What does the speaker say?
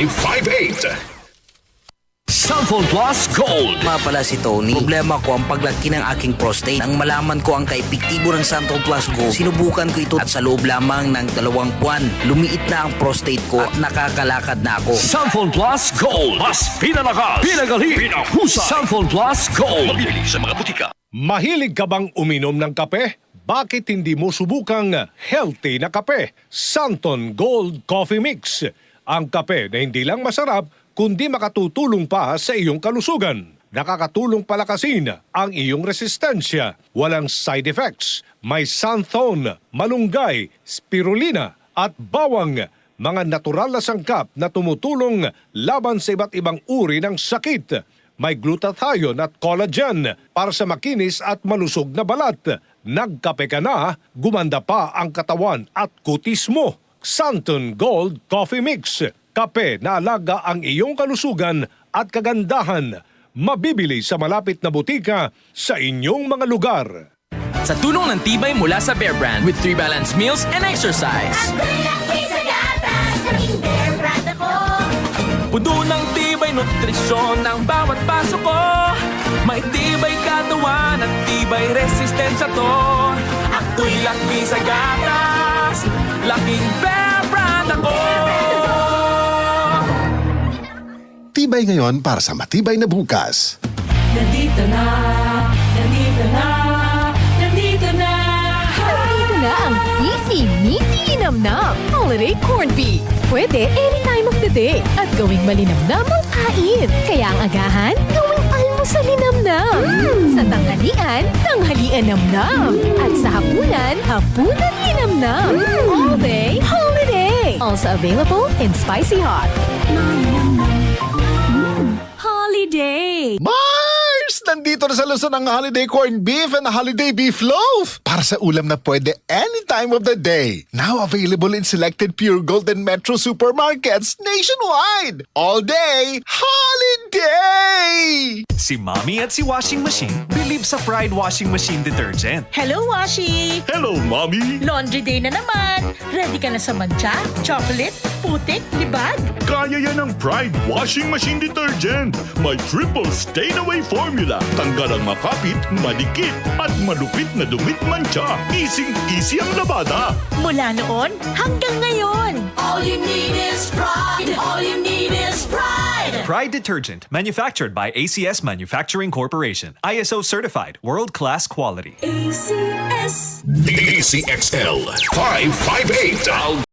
558. Sunphone Plus Gold. Pala si Tony. Problema ko ang paglaki ng aking prostate. Nang malaman ko ang kaepektibo ng Sunphone Plus Gold, sinubukan ko ito at sa loob lamang ng 2 buwan, lumiit na ang prostate ko at nakakalakad na ako. Sunphone Plus Gold. Mas pinalakas, pinagali, pinahusay. Sunphone Plus Gold. Mabibili sa mga butika. Mahilig ka bang uminom ng kape? Bakit hindi mo subukang healthy na kape? Santon Gold Coffee Mix. Ang kape na hindi lang masarap, kundi makatutulong pa sa iyong kalusugan. Nakakatulong palakasin ang iyong resistensya. Walang side effects. May xanthone, malunggay, spirulina at bawang. Mga natural na sangkap na tumutulong laban sa iba't ibang uri ng sakit. May glutathione at collagen para sa makinis at malusog na balat. Nagkape ka na, gumanda pa ang katawan at kutis mo. Santon Gold Coffee Mix. Kape na alaga ang iyong kalusugan at kagandahan. Mabibili sa malapit na butika sa inyong mga lugar. Sa tulong ng tibay mula sa Bear Brand with 3 balanced meals and exercise. Puno ng tibay nutrisyon ng bawat paso ko. May tibay katawan at tibay resistensya to. Ako'y laki sa gatas, laking Bear Brand ako. Tibay ngayon para sa matibay na bukas. Nandito na, nandito na, nandito na. Nandito na ang beefy, meaty linamnam holiday corned beef. Pwede any time of the day at gawing malinamnam ang kain. Kaya ang agahan, gawing almusal linamnam. Sa tanghalian, tanghalian namnam. At sa hapunan, hapunan linamnam. All day, holiday. Also available in spicy hot. Holiday. Mars! Nandito na sa Luzon ang holiday corned beef and holiday beef loaf. Para sa ulam na pwede any time of the day. Now available in selected Pure Gold and Metro supermarkets nationwide. All day, holiday! Si Mommy at si Washing Machine believe sa Pride Washing Machine Detergent. Hello, Washi! Hello, Mommy! Laundry day na naman. Ready ka na sa mancha, chocolate, putik, libag? Kaya yan ang Pride Washing Machine Detergent. May triple stain-away formula. Tanggal ang makapit, madikit, at malupit na dumit mancha. Easy ang labada. Mula noon hanggang ngayon. All you need is pride. All you need is pride. Pride Detergent, manufactured by ACS Manufacturing Corporation. ISO certified, world-class quality. ACS. DCXL 558.